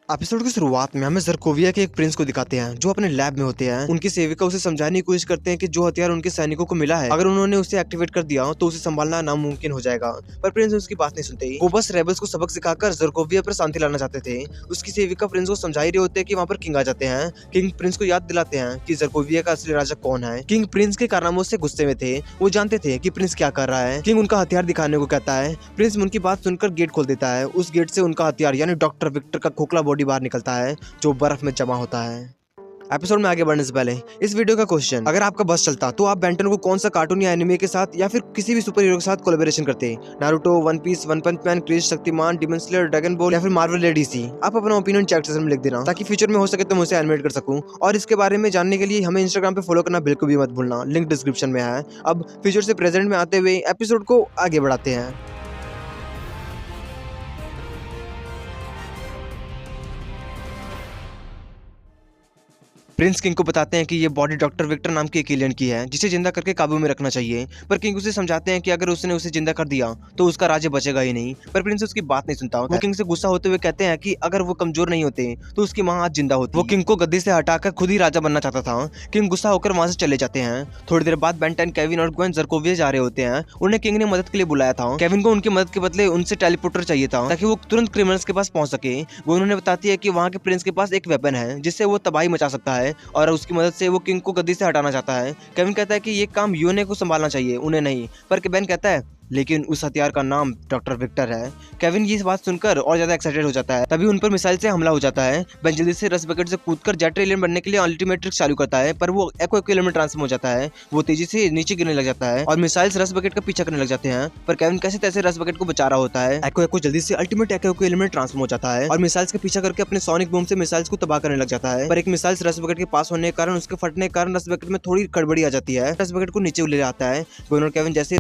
Episode की शुरुआत में हमें ज़रकोविया के एक प्रिंस को दिखाते हैं जो अपने लैब में होते हैं। उनकी सेविका उसे समझाने की कोशिश करते हैं कि जो हथियार उनके सैनिकों को मिला है, अगर उन्होंने उसे एक्टिवेट कर दिया तो उसे संभालना नामुमकिन हो जाएगा। पर प्रिंस उसकी बात नहीं सुनते। वो बस रेबल्स को सबक सिखाकर ज़रकोविया पर शांति लाना चाहते थे। उसकी सेविका प्रिंस को समझा ही रहे होते हैं कि वहाँ पर किंग आ जाते हैं। किंग प्रिंस को याद दिलाते हैं कि ज़रकोविया का असली राजा कौन है। किंग प्रिंस के कारनामों से गुस्से में थे। वो जानते थे कि प्रिंस क्या कर रहा है। किंग उनका हथियार दिखाने को कहता है। प्रिंस उनकी बात सुनकर गेट खोल देता है। उस गेट से उनका हथियार यानी डॉक्टर विक्टर का खोखला बॉडी बाहर निकलता है जो बर्फ में जमा होता है। एपिसोड में आगे बढ़ने से पहले इस वीडियो का क्वेश्चन, अगर आपका बस चलता तो आप बेंटन को कौन सा कार्टून या एनिमे के साथ या फिर किसी भी सुपर हीरो के साथ कोलैबोरेशन करते? Naruto, one piece, one punch man, Krrish, Shaktimaan, demon slayer, dragon ball या फिर मार्वल या डीसी? आप अपना ओपिनियन चैट सेक्शन में लिख देना ताकि फ्यूचर में हो सके तो मैं उसे एनिमेट कर सकूं। और इसके बारे में जानने के लिए हमें इंस्टाग्राम पे फॉलो करना बिल्कुल भी मत भूलना, लिंक डिस्क्रिप्शन में है। अब फ्यूचर से प्रेजेंट में आते हुए एपिसोड को आगे बढ़ाते हैं। प्रिंस किंग को बताते हैं कि ये बॉडी डॉक्टर विक्टर नाम के एक एलियन की है जिसे जिंदा करके काबू में रखना चाहिए। पर किंग उसे समझाते हैं कि अगर उसने उसे जिंदा कर दिया तो उसका राज्य बचेगा ही नहीं। पर प्रिंस उसकी बात नहीं सुनता। वो किंग से गुस्सा होते हुए कहते हैं कि अगर वो कमजोर नहीं होते तो उसकी माँ आज जिंदा होती। वो किंग को गद्दी से हटाकर खुद ही राजा बनना चाहता था। किंग गुस्सा होकर वहां से चले जाते हैं। थोड़ी देर बाद बेंटन, केविन और ग्वेन ज़रकोविया जा रहे होते हैं। उन्हें किंग ने मदद के लिए बुलाया था। केविन को उनकी मदद के बदले उनसे टेलीपोर्टर चाहिए था ताकि वो तुरंत क्रिमिनल्स के पास पहुंच सके। वो उन्हें बताती है कि वहाँ के प्रिंस के पास एक वेपन है जिससे वो तबाही मचा सकता है और उसकी मदद से वो किंग को गद्दी से हटाना चाहता है। केविन कहता है कि ये काम यूने को संभालना चाहिए, उन्हें नहीं। पर बेन कहता है लेकिन उस हथियार का नाम डॉक्टर विक्टर है। केविन ये बात सुनकर और ज्यादा एक्साइटेड हो जाता है। तभी उन पर मिसाइल से हमला हो जाता है। बेन जल्दी से रस बकेट से कूदकर जेट एलियन बनने के लिए अल्टीमेट ट्रिक चालू करता है, पर वो एको एलियन में ट्रांसफॉर्म हो जाता है। वो तेजी से नीचे गिरने लग जाता है और मिसाइल्स रस बकेट का पीछा करने लग जाते हैं। पर केविन कैसे तैसे रस बकेट को बचा रहा होता है। एको जल्दी से अल्टीमेट एको एलियन में ट्रांसफॉर्म हो जाता है और मिसाइल्स का पीछा करके अपने सोनिक बूम से मिसाइल्स को तबाह करने लग जाता है। पर एक मिसाइल्स रस बकेट के पास होने के कारण, उसके फटने के कारण रस बकेट में थोड़ी गड़बड़ी आ जाती है। रस बकेट को नीचे ले आता है। गोन और केविन जैसे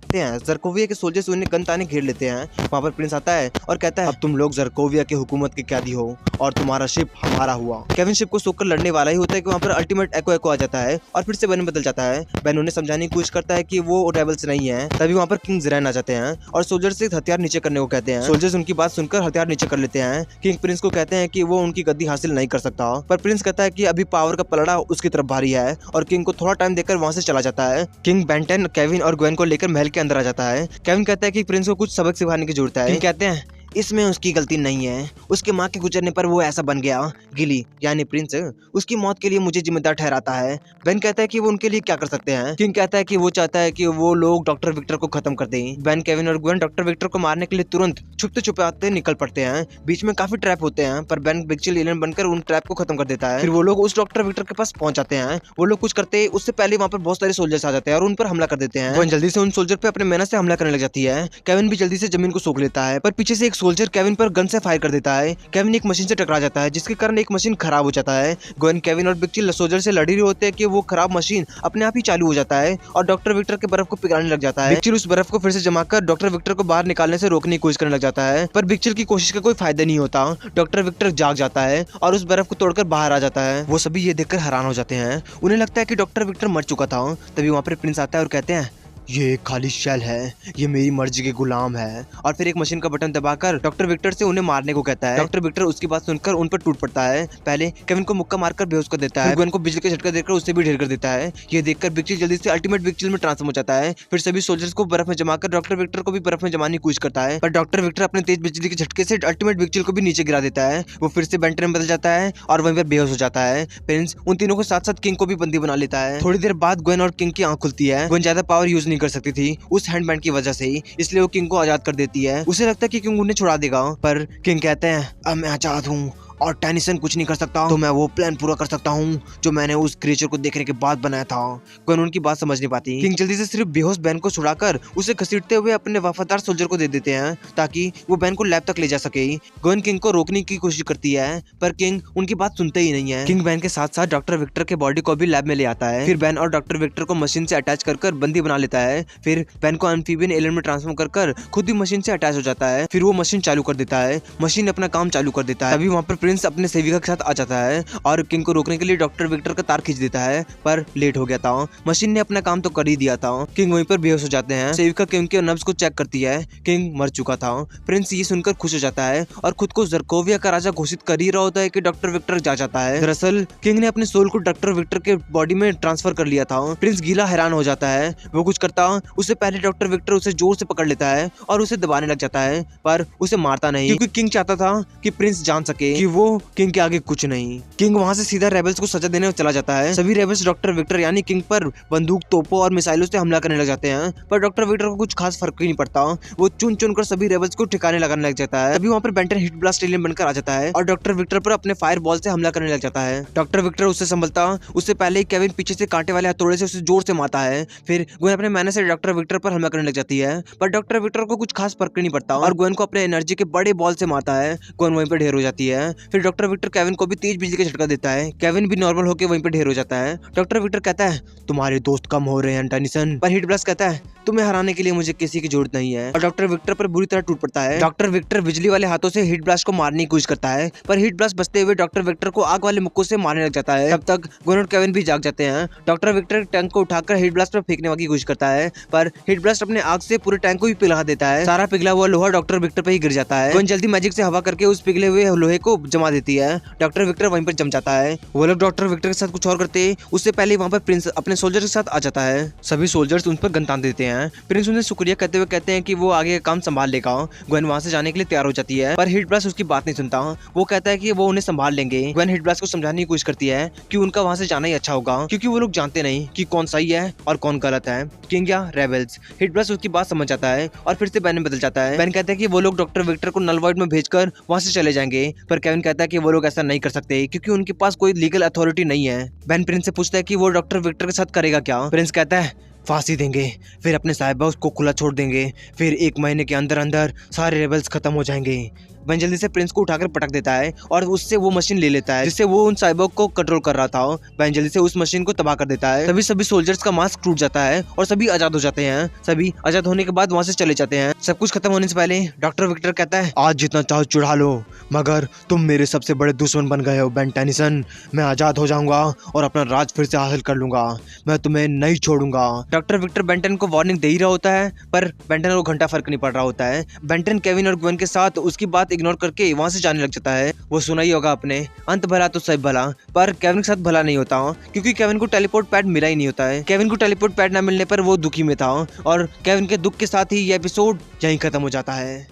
ज़रकोविया के सोल्जर्स उन्हें गन ताने घेर लेते हैं। वहाँ पर प्रिंस आता है और कहता है अब तुम लोग ज़रकोविया की हुकूमत के कैदी हो और तुम्हारा शिप हमारा हुआ। केविन शिप को सोकर लड़ने वाला ही होता है कि वहाँ पर अल्टीमेट एको आ जाता है और फिर से बेन बदल जाता है। बेन उन्हें समझाने की कोशिश करता है कि वो रेबल्स नहीं है। तभी वहाँ पर किंग ज़रैन आ जाते हैं और सोल्जर्स से हथियार नीचे करने को कहते हैं। सोल्जर्स उनकी बात सुनकर हथियार नीचे कर लेते हैं। किंग प्रिंस को कहते हैं कि वो उनकी गद्दी हासिल नहीं कर सकता। पर प्रिंस कहता है कि अभी पावर का पलड़ा उसकी तरफ भारी है और किंग को थोड़ा टाइम देकर वहाँ से चला जाता है। किंग बेंटन, केविन और ग्वेन को लेकर महल के अंदर आ जाता है। केविन कहता है कि प्रिंस को कुछ सबक सिखाने की जरूरत है। किंग कहते हैं इसमें उसकी गलती नहीं है, उसके माँ के गुजरने पर वो ऐसा बन गया। गिली यानी प्रिंस उसकी मौत के लिए मुझे जिम्मेदार ठहराता है। बेन कहता है कि वो उनके लिए क्या कर सकते हैं। किंग कहता है कि वो चाहता है कि वो लोग डॉक्टर विक्टर को खत्म कर दें। बेन, केविन और ग्वेन डॉक्टर विक्टर को मारने के लिए तुरंत छुपते छुपाते निकल पड़ते हैं। बीच में काफी ट्रैप होते हैं पर बेन बिगचिल एलियन बनकर उन ट्रैप को खत्म कर देता है। फिर वो लोग उस डॉक्टर विक्टर के पास पहुंच जाते हैं। वो लोग कुछ करते उससे पहले वहाँ पर बहुत सारे सोल्जर्स आ जाते हैं और उन पर हमला कर देते हैं। ग्वेन जल्दी से उन सोल्जर पे अपने मेहनत से हमला करने लग जाती है। केविन भी जल्दी से जमीन को सूख लेता है पर पीछे से एक सोल्जर केविन पर गन से फायर कर देता है। केविन एक मशीन से टकरा जाता है जिसके कारण एक मशीन खराब हो जाता है। ग्वेन, केविन और बिगचिल सोल्जर से लड़ रहे होते हैं कि वो खराब मशीन अपने आप ही चालू हो जाता है और डॉक्टर विक्टर के बर्फ को पिघलाने लग जाता है। बिगचिल उस बर्फ को फिर से जमाकर डॉक्टर विक्टर को बाहर निकालने से रोकने की कोशिश करने लग जाता है पर बिगचिल की कोशिश का कोई फायदा नहीं होता। डॉक्टर विक्टर जाग जाता है और उस बर्फ को तोड़कर बाहर आ जाता है। वो सभी ये देखकर हैरान हो जाते हैं। उन्हें लगता है कि डॉक्टर विक्टर मर चुका था। तभी वहाँ पर प्रिंस आता है और कहते हैं ये एक खाली शेल है, ये मेरी मर्जी के गुलाम है। और फिर एक मशीन का बटन दबाकर डॉक्टर विक्टर से उन्हें मारने को कहता है। डॉक्टर विक्टर उसकी बात सुनकर उन पर टूट पड़ता है। पहले केविन को मुक्का मारकर बेहोश कर देता है, ग्वेन को बिजली का झटका देकर उससे भी ढेर कर देता है। ये देखकर बिगचिल जल्दी से अल्टीमेट बिगचिल में ट्रांसफॉर्म हो जाता है। फिर सभी सोल्जर्स को बर्फ में जमाकर डॉक्टर विक्टर को भी बर्फ में जमाने की कोशिश करता है पर डॉक्टर विक्टर अपने तेज बिजली के झटके से अल्टीमेट बिगचिल को भी नीचे गिरा देता है। वो फिर से बेंटन में बदल जाता है और वहीं पर बेहोश हो जाता है। प्रिंस उन तीनों के साथ साथ किंग को भी बंदी बना लेता है। थोड़ी देर बाद ग्वेन और किंग की आंख खुलती है। ग्वेन ज्यादा पावर यूज नहीं कर सकती थी उस हैंडबैंड की वजह से, इसलिए वो किंग को आजाद कर देती है। उसे लगता है कि किंग उन्हें छुड़ा देगा पर किंग कहते हैं अब मैं आजाद हूँ और टेनिसन कुछ नहीं कर सकता तो मैं वो प्लान पूरा कर सकता हूँ जो मैंने उस क्रिएचर को देखने के बाद बनाया था। ग्वेन उनकी बात समझ नहीं पाती। किंग जल्दी से सिर्फ बेहोश बेन को छुड़ाकर उसे घसीटते हुए अपने वफादार सोल्जर को दे देते हैं ताकि वो बेन को लैब तक ले जा सके। ग्वेन किंग को रोकने की कोशिश करती है पर किंग उनकी बात सुनते ही नहीं है। किंग बेन के साथ साथ डॉक्टर विक्टर के बॉडी को भी लैब में ले आता है। फिर बेन और डॉक्टर विक्टर को मशीन से अटैच कर बंदी बना लेता है। फिर बेन को एम्फीबियन एलियन में ट्रांसफॉर्म कर खुद भी मशीन से अटैच हो जाता है। फिर वो मशीन चालू कर देता है। मशीन अपना काम चालू कर देता है। तभी वहाँ पर प्रिंस अपने सेविका के साथ आ जाता है और किंग को रोकने के लिए डॉक्टर विक्टर का तार खींच देता है, पर लेट हो गया था। मशीन ने अपना काम तो कर ही दिया था। किंग वहीं पर बेहोश हो जाते हैं। सेविका किंग के नब्ज को चेक करती है, किंग मर चुका था। प्रिंस ये सुनकर खुश हो जाता है और खुद को जर्कोविया का राजा घोषित कर ही रहा होता है कि डॉक्टर विक्टर जा जाता है। दरअसल किंग ने अपने सोल को डॉक्टर विक्टर के बॉडी में ट्रांसफर कर लिया था। प्रिंस गीला हैरान हो जाता है। वो कुछ करता उससे पहले डॉक्टर विक्टर उसे जोर से पकड़ लेता है और उसे दबाने लग जाता है, पर उसे मारता नहीं, क्योंकि किंग चाहता था कि प्रिंस जान सके कि वो किंग के आगे कुछ नहीं। किंग वहां से सीधा रेबल्स को सजा देने चला जाता है। सभी रेबल्स डॉक्टर विक्टर यानी किंग पर बंदूक, तोपों और मिसाइलों से हमला करने लग जाते हैं, पर डॉक्टर विक्टर को कुछ खास फर्क ही नहीं पड़ता। वो चुन चुन कर सभी रेबल्स को ठिकाने लगाने लग जाता है। तभी वहाँ पर बेंटन हिट ब्लास्ट एलियन बनकर आ जाता है और डॉक्टर विक्टर पर अपने फायर बॉल से हमला करने लग जाता है। डॉक्टर विक्टर उससे संभलता उससे पहले ही केविन पीछे से कांटे वाले हथौड़े से उसे जोर से मारता है। फिर ग्वेन अपने मैने से डॉक्टर विक्टर पर हमला करने लग जाती है, पर डॉक्टर विक्टर को कुछ खास फर्क नहीं पड़ता और ग्वेन को अपने एनर्जी के बड़े बॉल से मारता है। ग्वेन वहीं पर ढेर हो जाती है। फिर डॉक्टर विक्टर केविन को भी तेज बिजली का झटका देता है। केविन भी नॉर्मल होकर वहीं पर ढेर हो जाता है। डॉक्टर विक्टर कहता है तुम्हारे दोस्त कम हो रहे हैं टेनिसन, पर हिट ब्लास्ट कहता है तुम्हें हराने के लिए मुझे किसी की जरूरत नहीं है, और डॉक्टर विक्टर पर बुरी तरह टूट पड़ता है। डॉक्टर विक्टर बिजली वाले हाथों से हिट ब्लास्ट को मारने की कोशिश करता है, पर हिट ब्लास्ट बचते हुए डॉक्टर विक्टर को आग वाले मुक्कों से मारने लग जाता है। तब तक ग्वेन और केविन भी जाग जाते हैं। डॉक्टर विक्टर टैंक को उठाकर हिट ब्लास्ट पर फेंकने की कोशिश करता है, पर हिट ब्लास्ट अपने आग से पूरे टैंक को भी पिघला देता है। सारा पिघला हुआ लोहा डॉक्टर विक्टर पर ही गिर जाता है। ग्वेन जल्दी मैजिक से हवा करके उस पिघले हुए लोहे को जमा देती है। डॉक्टर विक्टर वहीं पर जम जाता है। वो लोग डॉक्टर विक्टर के साथ कुछ और करते उससे पहले वहाँ पर प्रिंस अपने सोल्जर के साथ आ जाता है। सभी सोल्जर्स उन पर गन तान देते हैं। प्रिंस उन्हें शुक्रिया कहते हुए कहते हैं कि वो आगे का काम संभाल लेगा। ग्वेन वहाँ से जाने के लिए तैयार हो जाती है, पर हिट ब्लास्ट उसकी बात नहीं सुनता। वो कहता है कि वो उन्हें संभाल लेंगे। ग्वेन हिट ब्लास्ट को समझाने की कोशिश करती है कि उनका वहाँ से जाना ही अच्छा होगा, क्योंकि वो लोग जानते नहीं कि कौन सही है और कौन गलत है, किंग या रेबल्स। हिट ब्लास्ट उसकी बात समझ जाता है और फिर से बैन में बदल जाता है। बैन कहता है कि वो लोग डॉक्टर विक्टर को नल वॉइड में भेजकर वहाँ से चले जाएंगे, पर केविन कहता है कि वो लोग ऐसा नहीं कर सकते क्योंकि उनके पास कोई लीगल अथॉरिटी नहीं है। बैन प्रिंस से पूछता है कि वो डॉक्टर विक्टर के साथ करेगा क्या। प्रिंस कहता है फांसी देंगे, फिर अपने साहिबा उसको खुला छोड़ देंगे, फिर 1 महीने के अंदर अंदर सारे रेबल्स खत्म हो जाएंगे। बैन जल्दी से प्रिंस को उठाकर पटक देता है और उससे वो मशीन ले लेता है जिससे वो उन साइबोर्ग को कंट्रोल कर रहा था। बैन जल्दी से उस मशीन को तबाह कर देता है। तभी सभी सोल्जर्स का मास्क टूट जाता है और सभी आजाद हो जाते हैं। सभी आजाद होने के बाद वहाँ से चले जाते हैं। सब कुछ खत्म होने से पहले डॉक्टर विक्टर कहता है आज जितना चाहो चुरा लो, मगर तुम मेरे सबसे बड़े दुश्मन बन गए हो बेन टेनिसन। मैं आजाद हो जाऊंगा और अपना राज फिर से हासिल कर लूंगा। मैं तुम्हें नहीं छोड़ूंगा। डॉक्टर विक्टर बेंटन को वार्निंग दे ही रहा होता है, पर बेंटन को घंटा फर्क नहीं पड़ रहा होता है। बेंटन केविन और ग्वेन के साथ उसकी बात इग्नोर करके वहाँ से जाने लग जाता है। वो सुना ही होगा आपने, अंत भला तो सब भला, पर केविन के साथ भला नहीं होता क्योंकि केविन को टेलीपोर्ट पैड मिला ही नहीं होता है। केविन को टेलीपोर्ट पैड न मिलने पर वो दुखी में था और केविन के दुख के साथ ही ये एपिसोड यहीं खत्म हो जाता है।